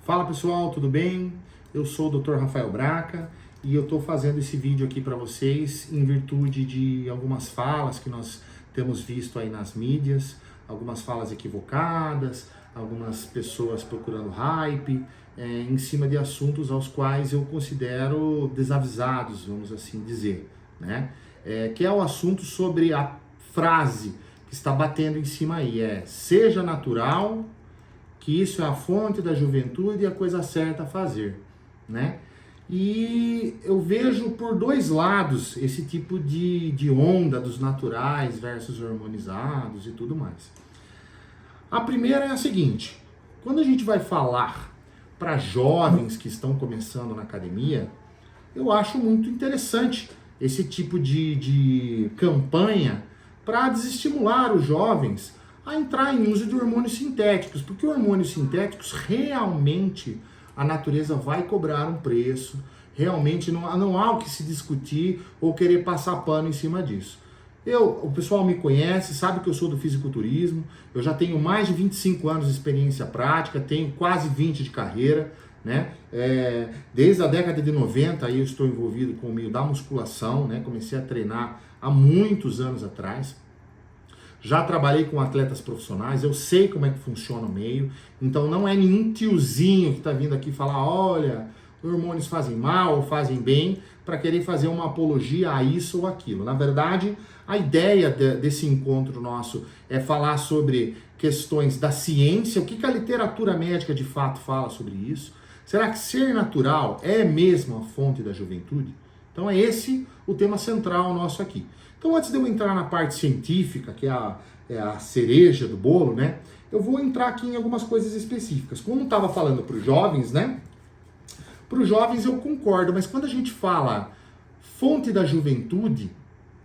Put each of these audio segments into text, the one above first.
Fala pessoal, tudo bem? Eu sou o Dr. Rafael Braca e eu estou fazendo esse vídeo aqui para vocês em virtude de algumas falas que nós temos visto aí nas mídias, algumas falas equivocadas, algumas pessoas procurando hype, em cima de assuntos aos quais eu considero desavisados, vamos assim dizer, né? Que é o assunto sobre a frase que está batendo em cima aí, seja natural, que isso é a fonte da juventude e a coisa certa a fazer, né? E eu vejo por dois lados esse tipo de onda dos naturais versus hormonizados e tudo mais. A primeira é a seguinte: quando a gente vai falar para jovens que estão começando na academia, eu acho muito interessante esse tipo de campanha para desestimular os jovens a entrar em uso de hormônios sintéticos, porque hormônios sintéticos realmente a natureza vai cobrar um preço, realmente não há o que se discutir ou querer passar pano em cima disso. O pessoal me conhece, sabe que eu sou do fisiculturismo, eu já tenho mais de 25 anos de experiência prática, tenho quase 20 de carreira, né? Desde a década de 90 aí eu estou envolvido com o meio da musculação, né? Comecei a treinar há muitos anos atrás. Já trabalhei com atletas profissionais, eu sei como é que funciona o meio, então não é nenhum tiozinho que está vindo aqui falar, olha, hormônios fazem mal ou fazem bem, para querer fazer uma apologia a isso ou aquilo. Na verdade, a ideia desse encontro nosso é falar sobre questões da ciência, o que a literatura médica de fato fala sobre isso. Será que ser natural é mesmo a fonte da juventude? Então é esse o tema central nosso aqui. Então, antes de eu entrar na parte científica, que é a cereja do bolo, né? Eu vou entrar aqui em algumas coisas específicas. Como estava falando para os jovens, né? Para os jovens eu concordo, mas quando a gente fala fonte da juventude,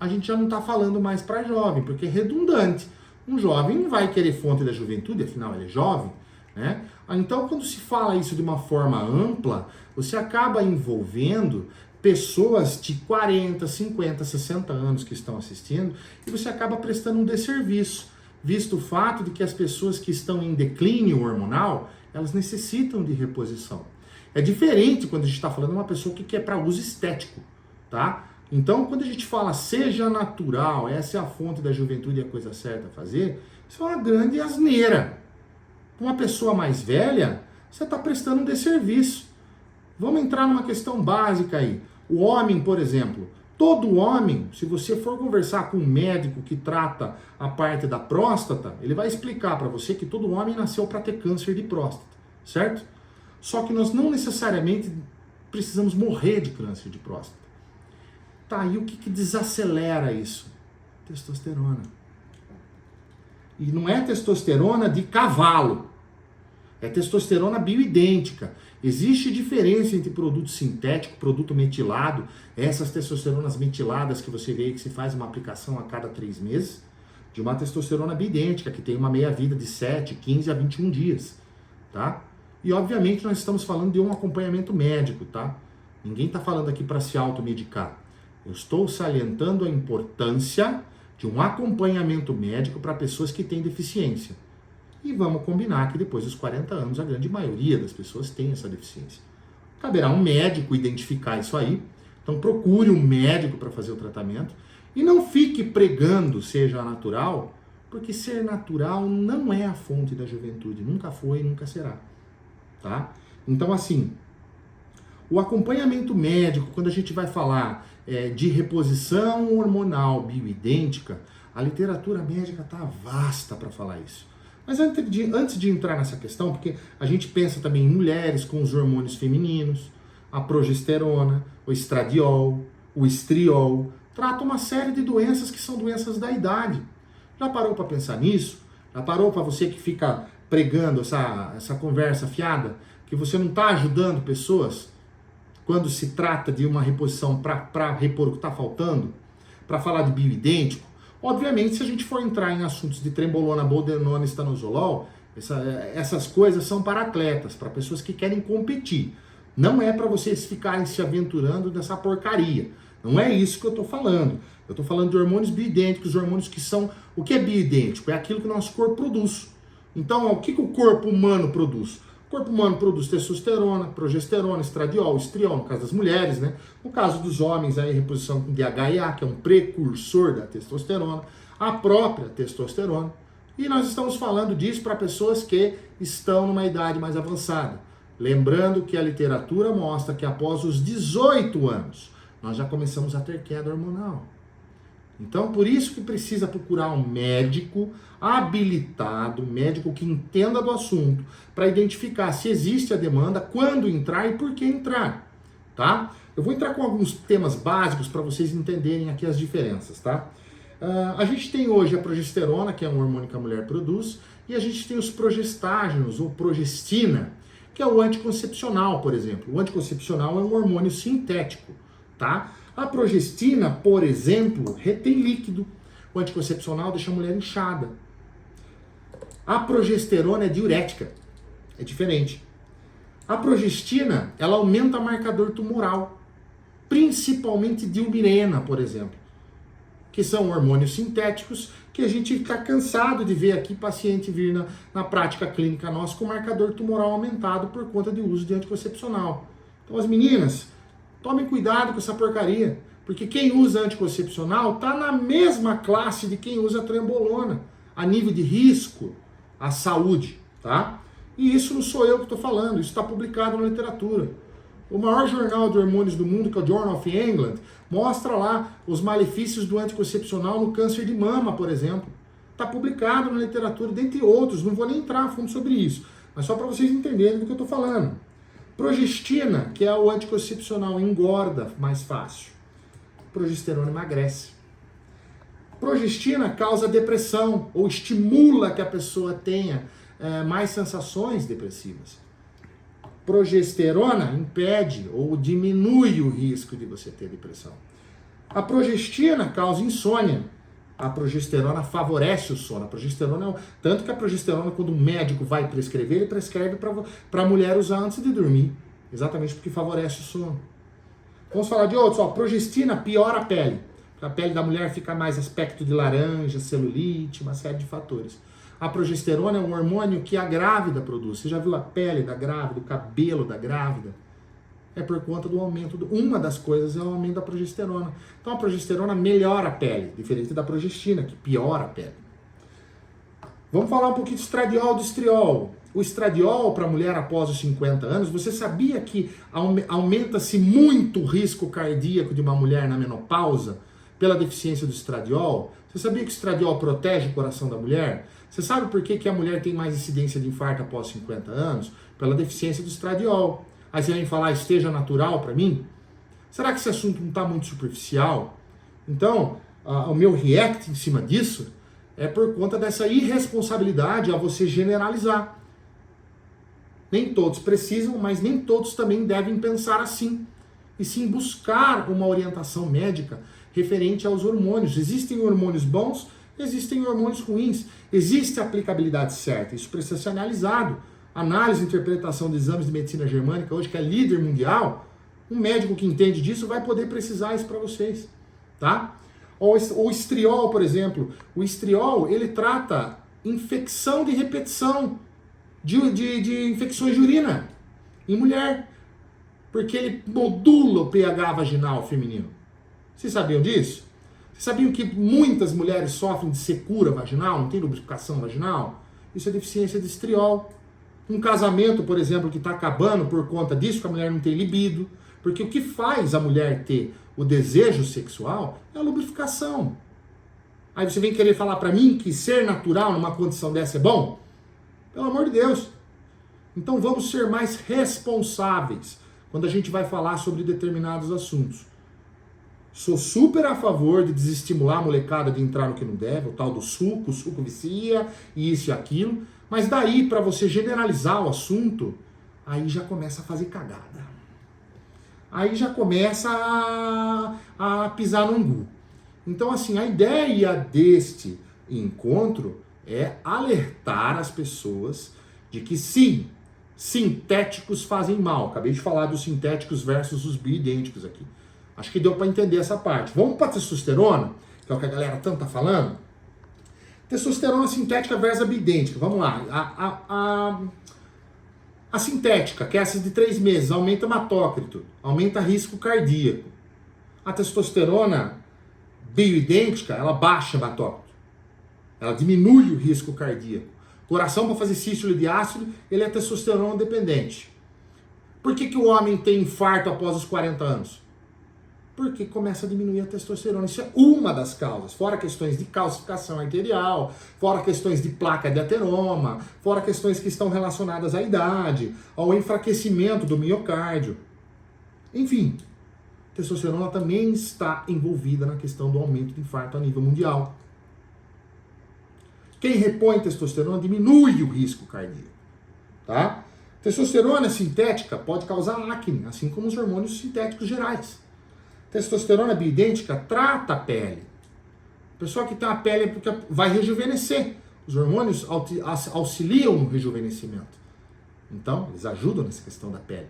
a gente já não está falando mais para jovem, porque é redundante. Um jovem não vai querer fonte da juventude, afinal ele é jovem, né? Então, quando se fala isso de uma forma ampla, você acaba envolvendo pessoas de 40, 50, 60 anos que estão assistindo e você acaba prestando um desserviço, visto o fato de que as pessoas que estão em declínio hormonal, elas necessitam de reposição. É diferente quando a gente está falando de uma pessoa que quer para uso estético, tá? Então, quando a gente fala seja natural, essa é a fonte da juventude e a coisa certa a fazer, isso é uma grande asneira. Uma pessoa mais velha, você está prestando um desserviço. Vamos entrar numa questão básica aí. O homem, por exemplo, todo homem, se você for conversar com um médico que trata a parte da próstata, ele vai explicar para você que todo homem nasceu para ter câncer de próstata, certo? Só que nós não necessariamente precisamos morrer de câncer de próstata. Tá, e o que desacelera isso? Testosterona. E não é testosterona de cavalo. É testosterona bioidêntica. Existe diferença entre produto sintético, produto metilado, essas testosteronas metiladas que você vê que se faz uma aplicação a cada 3 meses, de uma testosterona bioidêntica, que tem uma meia-vida de 7, 15 a 21 dias, tá? E obviamente nós estamos falando de um acompanhamento médico, tá? Ninguém está falando aqui para se automedicar. Eu estou salientando a importância de um acompanhamento médico para pessoas que têm deficiência. E vamos combinar que depois dos 40 anos, a grande maioria das pessoas tem essa deficiência. Caberá um médico identificar isso aí. Então procure um médico para fazer o tratamento. E não fique pregando seja natural, porque ser natural não é a fonte da juventude. Nunca foi e nunca será. Tá? Então assim, o acompanhamento médico, quando a gente vai falar de reposição hormonal bioidêntica, a literatura médica está vasta para falar isso. Mas antes de entrar nessa questão, porque a gente pensa também em mulheres com os hormônios femininos, a progesterona, o estradiol, o estriol, trata uma série de doenças que são doenças da idade. Já parou para pensar nisso? Já parou para você que fica pregando essa conversa fiada, que você não está ajudando pessoas quando se trata de uma reposição para repor o que está faltando? Para falar de bioidêntico? Obviamente, se a gente for entrar em assuntos de trembolona, boldenona, estanozolol, essas coisas são para atletas, para pessoas que querem competir. Não é para vocês ficarem se aventurando nessa porcaria. Não é isso que eu estou falando. Eu estou falando de hormônios bioidênticos, hormônios que são... O que é bioidêntico? É aquilo que o nosso corpo produz. Então, o que o corpo humano produz? O corpo humano produz testosterona, progesterona, estradiol, estriol, no caso das mulheres, né? No caso dos homens, aí, reposição de DHEA, que é um precursor da testosterona, a própria testosterona. E nós estamos falando disso para pessoas que estão numa idade mais avançada. Lembrando que a literatura mostra que após os 18 anos, nós já começamos a ter queda hormonal. Então, por isso que precisa procurar um médico habilitado, um médico que entenda do assunto, para identificar se existe a demanda, quando entrar e por que entrar, tá? Eu vou entrar com alguns temas básicos para vocês entenderem aqui as diferenças, tá? A gente tem hoje a progesterona, que é um hormônio que a mulher produz, e a gente tem os progestágenos, ou progestina, que é o anticoncepcional, por exemplo. O anticoncepcional é um hormônio sintético, tá? A progestina, por exemplo, retém líquido. O anticoncepcional deixa a mulher inchada. A progesterona é diurética, é diferente. A progestina, ela aumenta o marcador tumoral, principalmente diumirena, por exemplo, que são hormônios sintéticos que a gente está cansado de ver aqui paciente vir na prática clínica nossa com marcador tumoral aumentado por conta de uso de anticoncepcional. Então as meninas, tomem cuidado com essa porcaria, porque quem usa anticoncepcional está na mesma classe de quem usa trembolona, a nível de risco à saúde, tá? E isso não sou eu que estou falando, isso está publicado na literatura. O maior jornal de hormônios do mundo, que é o Journal of England, mostra lá os malefícios do anticoncepcional no câncer de mama, por exemplo. Está publicado na literatura, dentre outros, não vou nem entrar a fundo sobre isso, mas só para vocês entenderem do que eu estou falando. Progestina, que é o anticoncepcional, engorda mais fácil. Progesterona emagrece. Progestina causa depressão, ou estimula que a pessoa tenha mais sensações depressivas. Progesterona impede ou diminui o risco de você ter depressão. A progestina causa insônia. A progesterona favorece o sono. A progesterona, tanto que a progesterona, quando o médico vai prescrever, ele prescreve para a mulher usar antes de dormir. Exatamente porque favorece o sono. Vamos falar de outros. A progestina piora a pele. A pele da mulher fica mais aspecto de laranja, celulite, uma série de fatores. A progesterona é um hormônio que a grávida produz. Você já viu a pele da grávida, o cabelo da grávida? É por conta do aumento. Uma das coisas é o aumento da progesterona. Então a progesterona melhora a pele, diferente da progestina, que piora a pele. Vamos falar um pouquinho de estradiol e do estriol. O estradiol para a mulher após os 50 anos, você sabia que aumenta-se muito o risco cardíaco de uma mulher na menopausa pela deficiência do estradiol? Você sabia que o estradiol protege o coração da mulher? Você sabe por que a mulher tem mais incidência de infarto após 50 anos? Pela deficiência do estradiol. Aí você vem falar, esteja natural para mim? Será que esse assunto não está muito superficial? Então, o meu react em cima disso é por conta dessa irresponsabilidade a você generalizar. Nem todos precisam, mas nem todos também devem pensar assim. E sim buscar uma orientação médica referente aos hormônios. Existem hormônios bons, existem hormônios ruins. Existe a aplicabilidade certa, isso precisa ser analisado. Análise e interpretação de exames de medicina germânica, hoje que é líder mundial, um médico que entende disso vai poder precisar isso para vocês, tá? O estriol, por exemplo, o estriol, ele trata infecção de repetição de infecções de urina em mulher, porque ele modula o pH vaginal feminino. Vocês sabiam disso? Vocês sabiam que muitas mulheres sofrem de secura vaginal, não tem lubrificação vaginal? Isso é deficiência de estriol. Um casamento, por exemplo, que está acabando por conta disso, que a mulher não tem libido. Porque o que faz a mulher ter o desejo sexual é a lubrificação. Aí você vem querer falar para mim que ser natural numa condição dessa é bom? Pelo amor de Deus. Então vamos ser mais responsáveis quando a gente vai falar sobre determinados assuntos. Sou super a favor de desestimular a molecada de entrar no que não deve, o tal do suco, o suco vicia, e isso e aquilo. Mas daí, para você generalizar o assunto, aí já começa a fazer cagada. Aí já começa a pisar no angu. Então, assim, a ideia deste encontro é alertar as pessoas de que sim, sintéticos fazem mal. Acabei de falar dos sintéticos versus os bioidênticos aqui. Acho que deu para entender essa parte. Vamos para a testosterona, que é o que a galera tanto tá falando? Testosterona sintética versus a bioidêntica. Vamos lá. A A sintética, que é essa de 3 meses, aumenta hematócrito, aumenta risco cardíaco. A testosterona bioidêntica, ela baixa hematócrito. Ela diminui o risco cardíaco. Coração, para fazer sístole e diástole, ele é testosterona dependente. Por que o homem tem infarto após os 40 anos? Porque começa a diminuir a testosterona. Isso é uma das causas. Fora questões de calcificação arterial, fora questões de placa de ateroma, fora questões que estão relacionadas à idade, ao enfraquecimento do miocárdio. Enfim, a testosterona também está envolvida na questão do aumento de infarto a nível mundial. Quem repõe testosterona diminui o risco cardíaco. Tá? Testosterona sintética pode causar acne, assim como os hormônios sintéticos gerais. Testosterona bioidêntica trata a pele. A pessoa que tem a pele porque vai rejuvenescer. Os hormônios auxiliam no rejuvenescimento. Então, eles ajudam nessa questão da pele.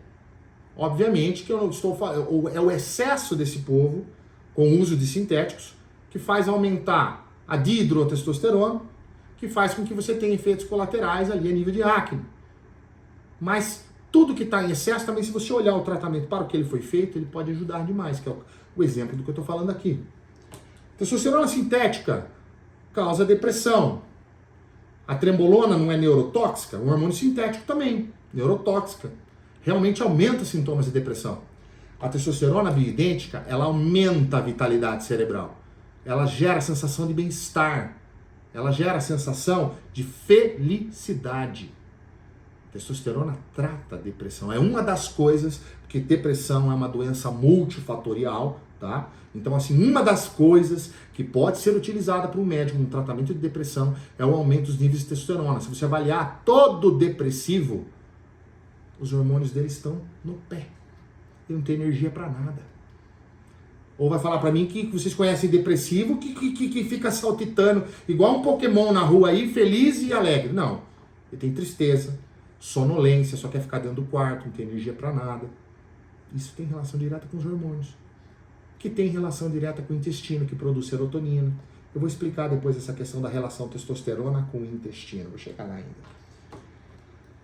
Obviamente que eu não estou falando, é o excesso desse povo com o uso de sintéticos que faz aumentar a dihidrotestosterona, que faz com que você tenha efeitos colaterais ali a nível de acne. Mas tudo que está em excesso, também se você olhar o tratamento para o que ele foi feito, ele pode ajudar demais, que é o exemplo do que eu estou falando aqui. Testosterona sintética causa depressão. A trembolona não é neurotóxica? Um hormônio sintético também, neurotóxica. Realmente aumenta os sintomas de depressão. A testosterona bioidêntica, ela aumenta a vitalidade cerebral. Ela gera a sensação de bem-estar. Ela gera a sensação de felicidade. Testosterona trata a depressão. É uma das coisas, porque depressão é uma doença multifatorial, tá? Então, assim, uma das coisas que pode ser utilizada por um médico no tratamento de depressão é o aumento dos níveis de testosterona. Se você avaliar todo depressivo, os hormônios dele estão no pé. Ele não tem energia para nada. Ou vai falar para mim que vocês conhecem depressivo que fica saltitando igual um Pokémon na rua aí, feliz e alegre. Não. Ele tem tristeza, sonolência, só quer ficar dentro do quarto, não tem energia para nada. Isso tem relação direta com os hormônios, que tem relação direta com o intestino, que produz serotonina. Eu vou explicar depois essa questão da relação testosterona com o intestino, vou chegar lá ainda.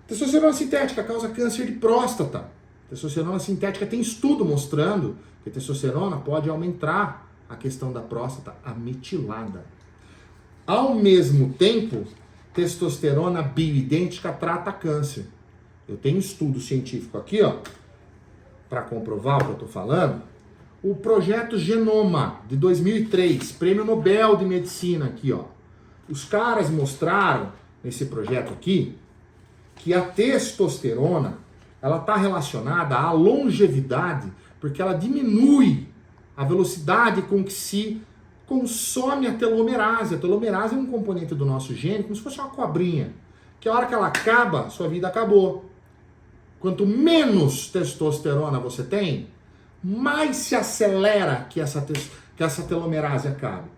Testosterona sintética causa câncer de próstata. Testosterona sintética tem estudo mostrando que a testosterona pode aumentar a questão da próstata, a metilada. Ao mesmo tempo, testosterona bioidêntica trata câncer. Eu tenho um estudo científico aqui, ó, para comprovar o que eu estou falando. O projeto Genoma, de 2003, Prêmio Nobel de Medicina aqui, ó. Os caras mostraram, nesse projeto aqui, que a testosterona, ela está relacionada à longevidade, porque ela diminui a velocidade com que se consome a telomerase. A telomerase é um componente do nosso gene, como se fosse uma cobrinha, que a hora que ela acaba, sua vida acabou. Quanto menos testosterona você tem, mais se acelera que essa telomerase acabe.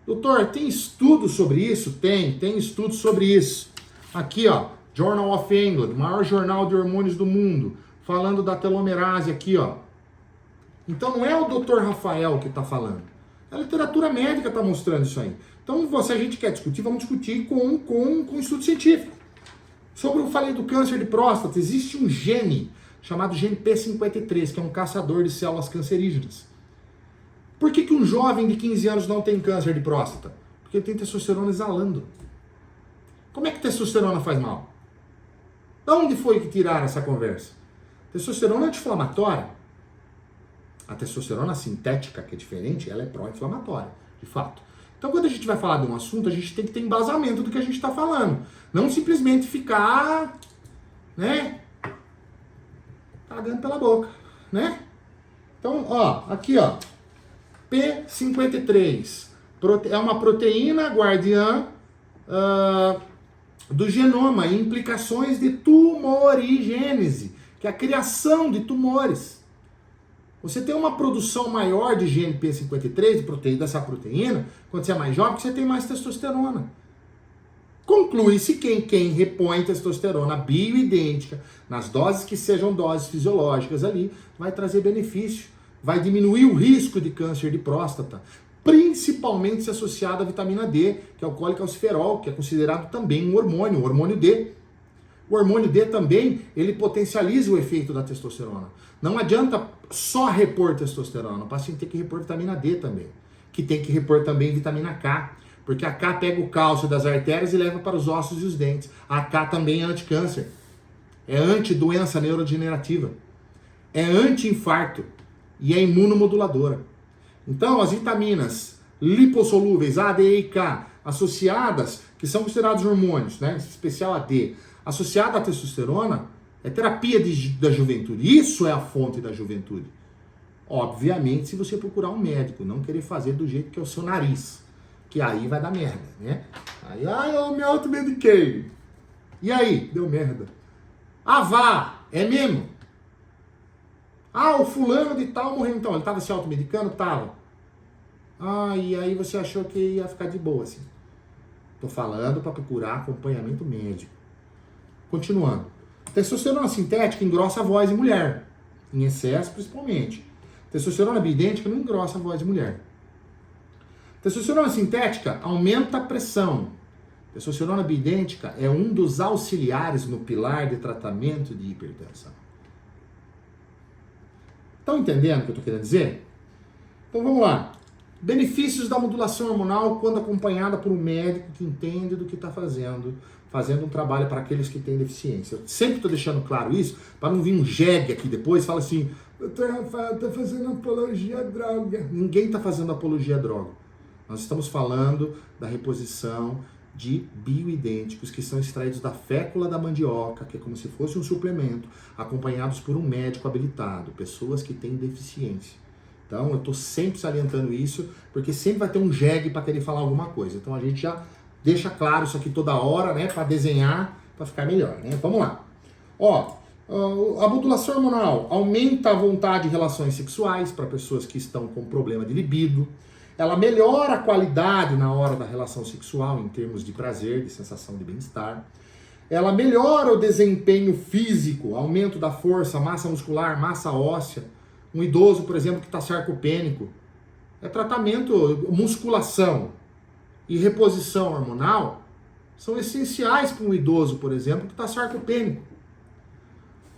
Doutor, tem estudo sobre isso? Tem estudo sobre isso. Aqui, ó, Journal of England, maior jornal de hormônios do mundo, falando da telomerase aqui, ó. Então não é o Dr. Rafael que está falando. A literatura médica está mostrando isso aí. Então, se a gente quer discutir, vamos discutir com estudo científico. Sobre eu falei do câncer de próstata, existe um gene chamado gene P53, que é um caçador de células cancerígenas. Por que um jovem de 15 anos não tem câncer de próstata? Porque ele tem testosterona exalando. Como é que testosterona faz mal? De onde foi que tiraram essa conversa? Testosterona é anti-inflamatória. A testosterona sintética, que é diferente, ela é pró-inflamatória, de fato. Então, quando a gente vai falar de um assunto, a gente tem que ter embasamento do que a gente está falando. Não simplesmente ficar, né, cagando pela boca, né? Então, ó, aqui, ó, P53, é uma proteína guardiã do genoma e implicações de tumorigênese, que é a criação de tumores. Você tem uma produção maior de gene P53, dessa proteína, quando você é mais jovem, porque você tem mais testosterona. Conclui-se que quem repõe testosterona bioidêntica, nas doses que sejam doses fisiológicas ali, vai trazer benefício, vai diminuir o risco de câncer de próstata, principalmente se associado à vitamina D, que é o colecalciferol, que é considerado também um hormônio, o hormônio D. O hormônio D também, ele potencializa o efeito da testosterona. Não adianta só repor testosterona, o paciente tem que repor vitamina D também, que tem que repor também vitamina K, porque a K pega o cálcio das artérias e leva para os ossos e os dentes. A K também é anticâncer, é antidoença neurodegenerativa, é anti-infarto e é imunomoduladora. Então, as vitaminas lipossolúveis A, D e K, associadas, que são considerados hormônios, né, em especial a D, associada à testosterona, é terapia da juventude. Isso é a fonte da juventude. Obviamente, se você procurar um médico, não querer fazer do jeito que é o seu nariz, que aí vai dar merda, né? Aí, eu me automediquei. E aí? Deu merda. Ah, vá! É mesmo? Ah, o fulano de tal morreu então. Ele estava se automedicando? Tava. Ah, e aí você achou que ia ficar de boa, assim. Tô falando para procurar acompanhamento médico. Continuando. Testosterona sintética engrossa a voz de mulher. Em excesso, principalmente. Testosterona bioidêntica não engrossa a voz de mulher. Testosterona sintética aumenta a pressão. Testosterona bioidêntica é um dos auxiliares no pilar de tratamento de hipertensão. Estão entendendo o que eu estou querendo dizer? Então vamos lá. Benefícios da modulação hormonal quando acompanhada por um médico que entende do que está fazendo um trabalho para aqueles que têm deficiência. Eu sempre estou deixando claro isso, para não vir um jegue aqui depois e fala assim, doutor Rafael, está fazendo apologia à droga. Ninguém está fazendo apologia à droga. Nós estamos falando da reposição de bioidênticos que são extraídos da fécula da mandioca, que é como se fosse um suplemento, acompanhados por um médico habilitado, pessoas que têm deficiência. Então, eu estou sempre salientando isso, porque sempre vai ter um jegue para querer falar alguma coisa. Então, a gente já deixa claro isso aqui toda hora, né, para desenhar, para ficar melhor, né? Vamos lá. Ó, a modulação hormonal aumenta a vontade de relações sexuais para pessoas que estão com problema de libido. Ela melhora a qualidade na hora da relação sexual, em termos de prazer, de sensação de bem-estar. Ela melhora o desempenho físico, aumento da força, massa muscular, massa óssea. Um idoso, por exemplo, que está sarcopênico. É tratamento, musculação e reposição hormonal são essenciais para um idoso, por exemplo, que está sarcopênico.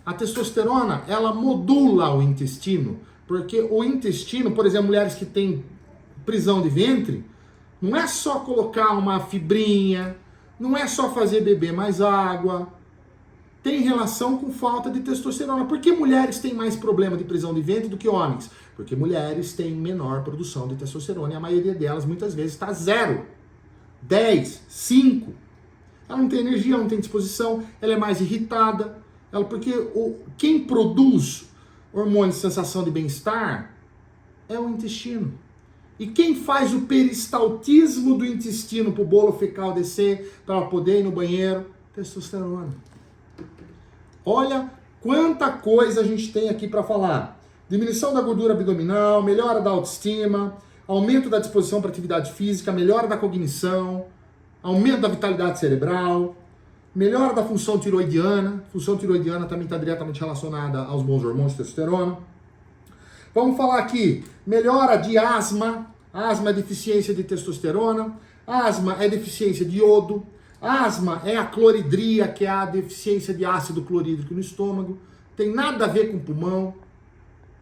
A testosterona, ela modula o intestino, porque o intestino, por exemplo, mulheres que têm prisão de ventre, não é só colocar uma fibrinha, não é só fazer beber mais água, tem relação com falta de testosterona. Por que mulheres têm mais problema de prisão de ventre do que homens? Porque mulheres têm menor produção de testosterona e a maioria delas muitas vezes está 0, 10, 5. Ela não tem energia, ela não tem disposição, ela é mais irritada, porque quem produz hormônio de sensação de bem-estar é o intestino. E quem faz o peristaltismo do intestino para o bolo fecal descer, para ela poder ir no banheiro? Testosterona. Olha quanta coisa a gente tem aqui para falar. Diminuição da gordura abdominal, melhora da autoestima, aumento da disposição para atividade física, melhora da cognição, aumento da vitalidade cerebral, melhora da função tiroidiana. A função tiroidiana também está diretamente relacionada aos bons hormônios de testosterona. Vamos falar aqui, melhora de asma. Asma é deficiência de testosterona. Asma é deficiência de iodo. Asma é a cloridria, que é a deficiência de ácido clorídrico no estômago. Tem nada a ver com o pulmão,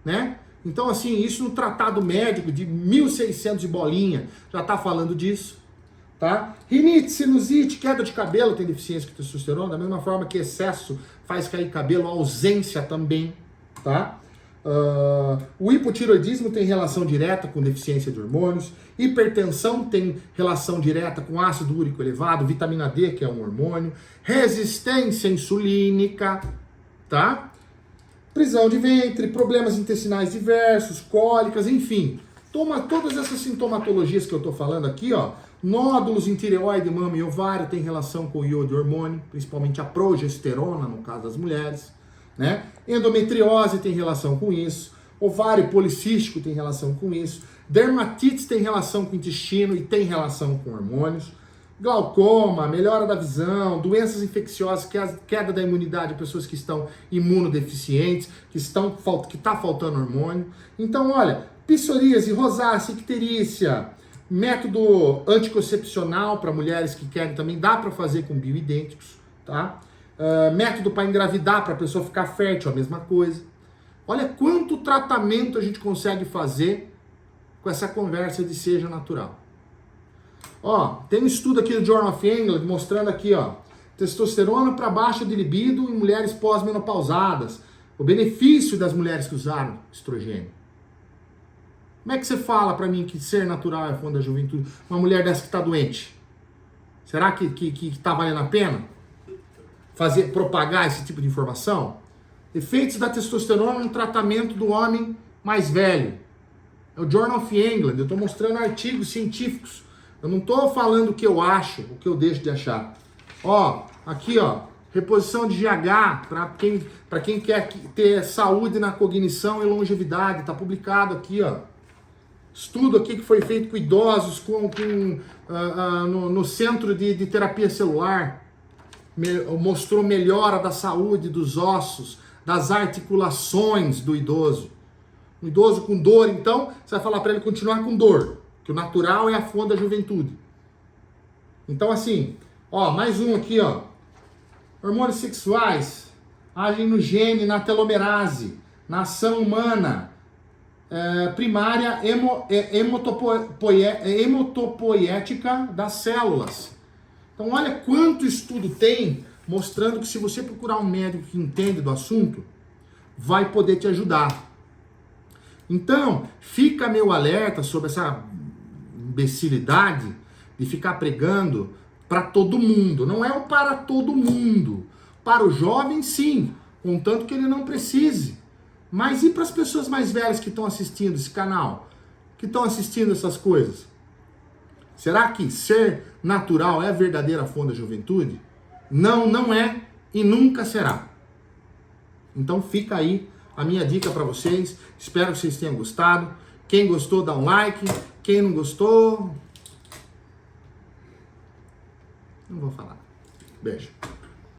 né? Então, assim, isso no tratado médico de 1600 de bolinha já está falando disso, tá? Rinite, sinusite, queda de cabelo tem deficiência de testosterona, da mesma forma que excesso faz cair cabelo, ausência também, tá? O hipotiroidismo tem relação direta com deficiência de hormônios, hipertensão tem relação direta com ácido úrico elevado, vitamina D, que é um hormônio, resistência insulínica, tá? Prisão de ventre, problemas intestinais diversos, cólicas, enfim. Toma todas essas sintomatologias que eu tô falando aqui, ó. Nódulos em tireoide, mama e ovário tem relação com o iodo hormônio, principalmente a progesterona, no caso das mulheres, né? Endometriose tem relação com isso, ovário policístico tem relação com isso, dermatite tem relação com o intestino e tem relação com hormônios, glaucoma, melhora da visão, doenças infecciosas, queda da imunidade, pessoas que estão imunodeficientes, que tá faltando hormônio. Então, olha, psoríase, rosácea, icterícia, método anticoncepcional para mulheres que querem também, dá para fazer com bioidênticos, tá? método para engravidar, para a pessoa ficar fértil, a mesma coisa. Olha quanto tratamento a gente consegue fazer com essa conversa de seja natural. Ó, tem um estudo aqui do Journal of England mostrando aqui, ó, testosterona para baixa de libido em mulheres pós-menopausadas. O benefício das mulheres que usaram estrogênio. Como é que você fala para mim que ser natural é a fonte da juventude? Uma mulher dessa que está doente. Será que tá valendo a pena propagar esse tipo de informação? Efeitos da testosterona no tratamento do homem mais velho. É o Journal of England. Eu estou mostrando artigos científicos. Eu não estou falando o que eu acho, o que eu deixo de achar. Ó, aqui, ó, reposição de GH para quem quer ter saúde na cognição e longevidade. Está publicado aqui, ó. Estudo aqui que foi feito com idosos no centro de terapia celular. Mostrou melhora da saúde dos ossos, das articulações do idoso. Um idoso com dor, então, você vai falar para ele continuar com dor, que o natural é a fonte da juventude. Então, assim, ó, mais um aqui, ó. Hormônios sexuais agem no gene, na telomerase, na ação humana primária hemotopoética das células. Então, olha quanto estudo tem mostrando que se você procurar um médico que entende do assunto, vai poder te ajudar. Então, fica meu alerta sobre essa imbecilidade de ficar pregando para todo mundo. Não é o para todo mundo. Para o jovem, sim, contanto que ele não precise. Mas e para as pessoas mais velhas que estão assistindo esse canal? Que estão assistindo essas coisas? Será que ser natural é a verdadeira fonte da juventude? Não, não é e nunca será. Então fica aí a minha dica para vocês. Espero que vocês tenham gostado. Quem gostou, dá um like. Quem não gostou, não vou falar. Beijo.